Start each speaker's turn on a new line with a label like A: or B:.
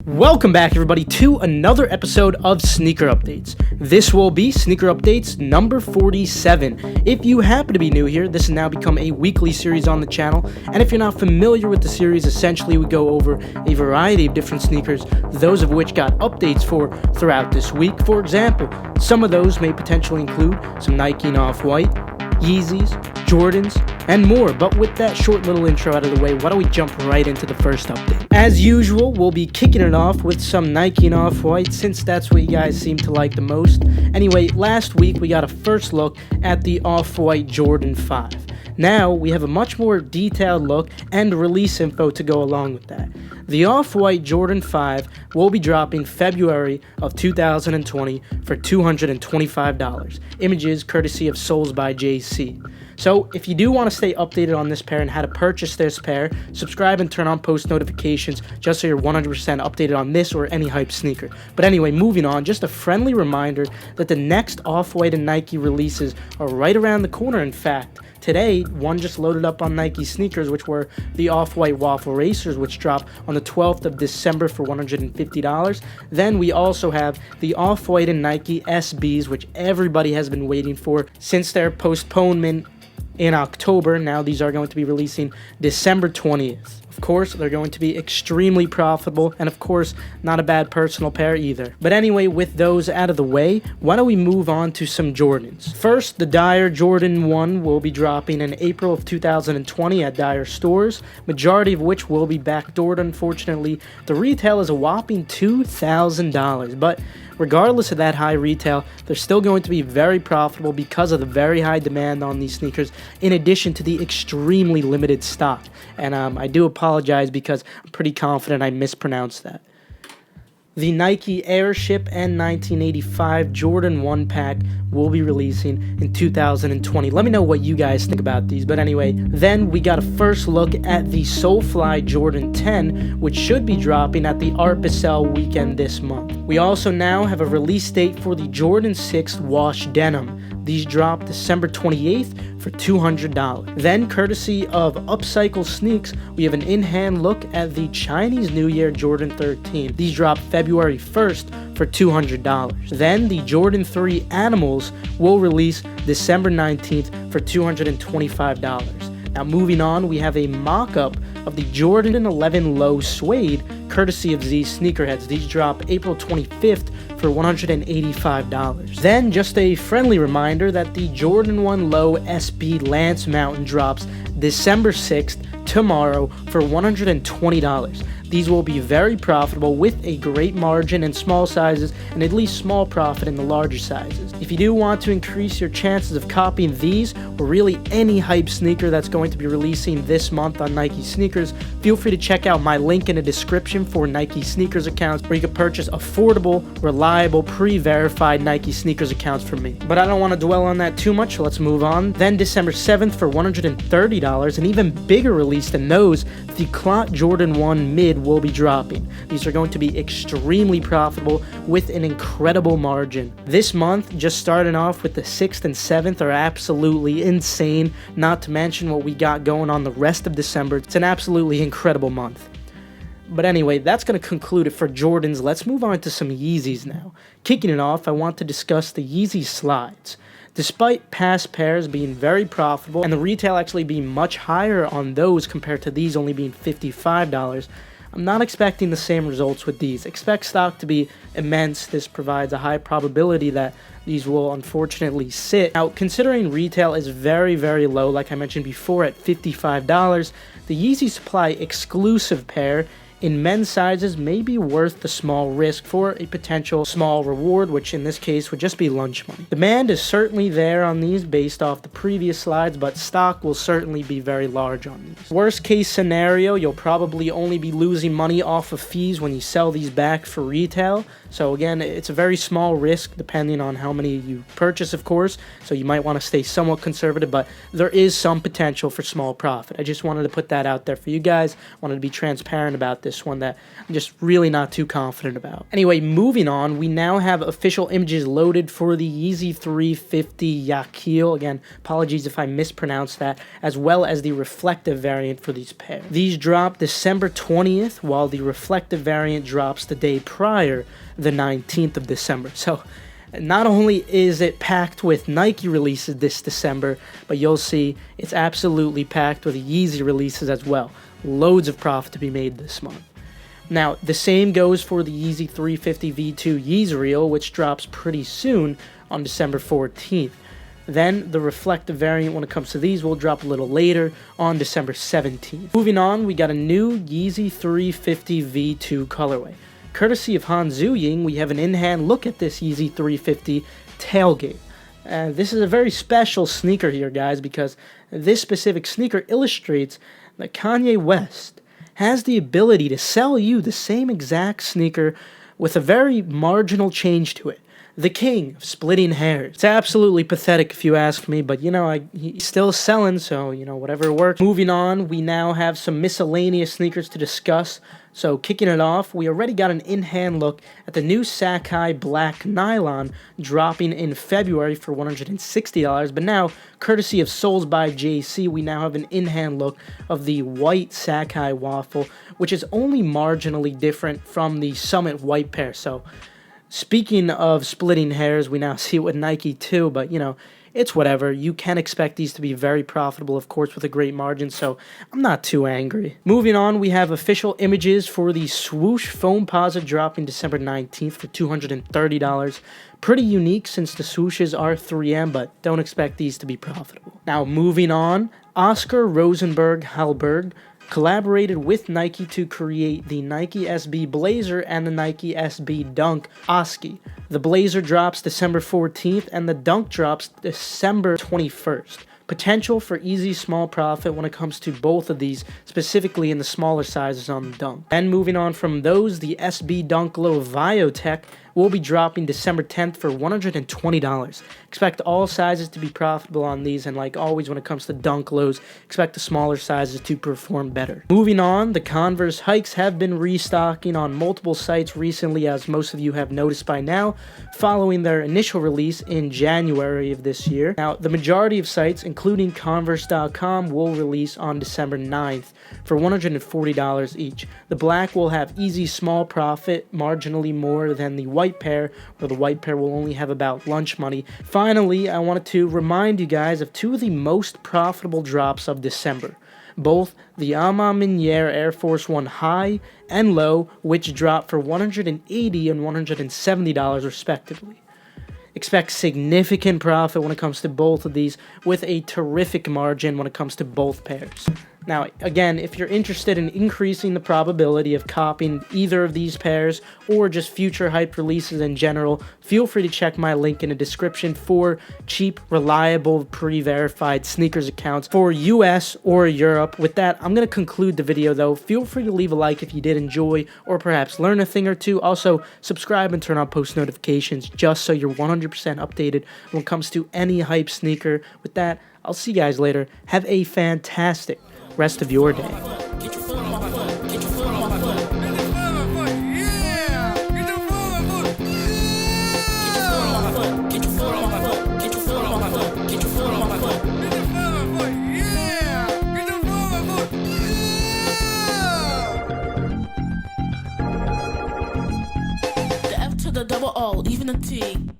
A: Welcome back, everybody, to another episode of Sneaker Updates. This will be Sneaker Updates number 47. If you happen to be new here, this has now become a weekly series on the channel, and if you're not familiar with the series, essentially we go over a variety of different sneakers, those of which got updates for throughout this week. For example, some of those may potentially include some Nike and Off-White, Yeezys, Jordans, and more. But with that short little intro out of the way, why don't we jump right into the first update? As usual, we'll be kicking it off with some Nike and Off-White, since that's what you guys seem to like the most. Anyway, last week we got a first look at the Off-White Jordan 5. Now we have a much more detailed look and release info to go along with that. The Off-White Jordan 5 will be dropping February of 2020 for $225. Images courtesy of Souls by JC. So if you do want to stay updated on this pair and how to purchase this pair, subscribe and turn on post notifications just so you're 100% updated on this or any hype sneaker. But anyway, moving on, just a friendly reminder that the next Off-White and Nike releases are right around the corner. In fact, today, one just loaded up on Nike Sneakers, which were the Off-White Waffle Racers, which drop on the 12th of December for $150. Then we also have the Off-White and Nike SBs, which everybody has been waiting for since their postponement in October. Now these are going to be releasing December 20th. Of course, they're going to be extremely profitable, and of course, not a bad personal pair either. But anyway, with those out of the way, why don't we move on to some Jordans. First, the Dior Jordan 1 will be dropping in April of 2020 at Dior stores, majority of which will be backdoored, unfortunately. The retail is a whopping $2,000, but regardless of that high retail, they're still going to be very profitable because of the very high demand on these sneakers, in addition to the extremely limited stock. And I do apologize because I'm pretty confident I mispronounced that. The Nike Airship and 1985 Jordan 1 pack will be releasing in 2020. Let me know what you guys think about these. But anyway, then we got a first look at the Soulfly Jordan 10, which should be dropping at the Art Basel weekend this month. We also now have a release date for the Jordan 6 Wash Denim. These drop December 28th for $200. Then, courtesy of Upcycle Sneaks, we have an in-hand look at the Chinese New Year Jordan 13. These drop February 1st for $200. Then, the Jordan 3 Animals will release December 19th for $225. Now, moving on, we have a mock-up of the Jordan 11 Low Suede, courtesy of Z Sneakerheads. These drop April 25th for $185. Then, just a friendly reminder that the Jordan 1 Low SB Lance Mountain drops December 6th, tomorrow, for $120. These will be very profitable with a great margin in small sizes and at least small profit in the larger sizes. If you do want to increase your chances of copying these or really any hype sneaker that's going to be releasing this month on Nike Sneakers, feel free to check out my link in the description for Nike Sneakers accounts where you can purchase affordable, reliable, pre-verified Nike Sneakers accounts from me. But I don't want to dwell on that too much, so let's move on. Then December 7th for $130, an even bigger release than those, the Clot Jordan 1 Mid will be dropping. These are going to be extremely profitable with an incredible margin. This month, just starting off with the 6th and 7th, are absolutely insane, not to mention what we got going on the rest of December. It's an absolutely incredible month. But anyway, that's going to conclude it for Jordans. Let's move on to some Yeezys now. Kicking it off, I want to discuss the Yeezy Slides. Despite past pairs being very profitable and the retail actually being much higher on those compared to these only being $55, I'm not expecting the same results with these. Expect stock to be immense. This provides a high probability that these will unfortunately sit. Now, considering retail is very, very low, like I mentioned before, at $55, the Yeezy Supply exclusive pair in men's sizes may be worth the small risk for a potential small reward, which in this case would just be lunch money. Demand is certainly there on these based off the previous slides, but stock will certainly be very large on these. Worst case scenario, you'll probably only be losing money off of fees when you sell these back for retail. So again, it's a very small risk depending on how many you purchase, of course. So you might want to stay somewhat conservative, but there is some potential for small profit. I just wanted to put that out there for you guys. Wanted to be transparent about this. this one that I'm just really not too confident about. Anyway, moving on, we now have official images loaded for the Yeezy 350 Yakil. Again, apologies if I mispronounced that, as well as the reflective variant for these pairs. These drop December 20th, while the reflective variant drops the day prior, the 19th of December. So not only is it packed with Nike releases this December, but you'll see it's absolutely packed with Yeezy releases as well. Loads of profit to be made this month. Now, the same goes for the Yeezy 350 V2 yeezreel, which drops pretty soon on December 14th. Then the reflective variant when it comes to these will drop a little later on December 17th. Moving on, we got a new Yeezy 350 V2 colorway. Courtesy of Han Zuying, we have an in-hand look at this Yeezy 350 Tailgate. This is a very special sneaker here, guys, because this specific sneaker illustrates that Kanye West has the ability to sell you the same exact sneaker with a very marginal change to it. The king of splitting hairs. It's absolutely pathetic if you ask me, but he's still selling, so whatever works. Moving on, we now have some miscellaneous sneakers to discuss. So kicking it off, we already got an in-hand look at the new Sakai Black Nylon dropping in February for $160, but now, courtesy of Soles by JC, we now have an in-hand look of the white Sakai Waffle, which is only marginally different from the Summit white pair. So speaking of splitting hairs, we now see it with Nike too, but it's whatever. You can expect these to be very profitable, of course, with a great margin, so I'm not too angry. Moving on, we have official images for the Swoosh Foamposite dropping December 19th for $230. Pretty unique since the swooshes are 3M, but don't expect these to be profitable. Now, moving on, Oscar Rosenberg Hallberg collaborated with Nike to create the Nike SB Blazer and the Nike SB Dunk Oski. The Blazer drops December 14th and the Dunk drops December 21st. Potential for easy small profit when it comes to both of these, specifically in the smaller sizes on the Dunk. And moving on from those, the SB Dunk Low Viotech will be dropping December 10th for $120. Expect all sizes to be profitable on these, and like always when it comes to Dunk Lows, expect the smaller sizes to perform better. Moving on, the Converse Hikes have been restocking on multiple sites recently, as most of you have noticed by now, following their initial release in January of this year. Now, the majority of sites, including Converse.com, will release on December 9th for $140 each. The black will have easy small profit, marginally more than the white pair, where the white pair will only have about lunch money. Finally, I wanted to remind you guys of two of the most profitable drops of December. Both the Maniere Air Force One High and Low, which dropped for $180 and $170 respectively. Expect significant profit when it comes to both of these, with a terrific margin when it comes to both pairs. Now, again, if you're interested in increasing the probability of copying either of these pairs or just future hype releases in general, feel free to check my link in the description for cheap, reliable, pre-verified sneakers accounts for US or Europe. With that, I'm going to conclude the video though. Feel free to leave a like if you did enjoy or perhaps learn a thing or two. Also, subscribe and turn on post notifications just so you're 100% updated when it comes to any hype sneaker. With that, I'll see you guys later. Have a fantastic rest of your day.
B: The F to the double O, even the T.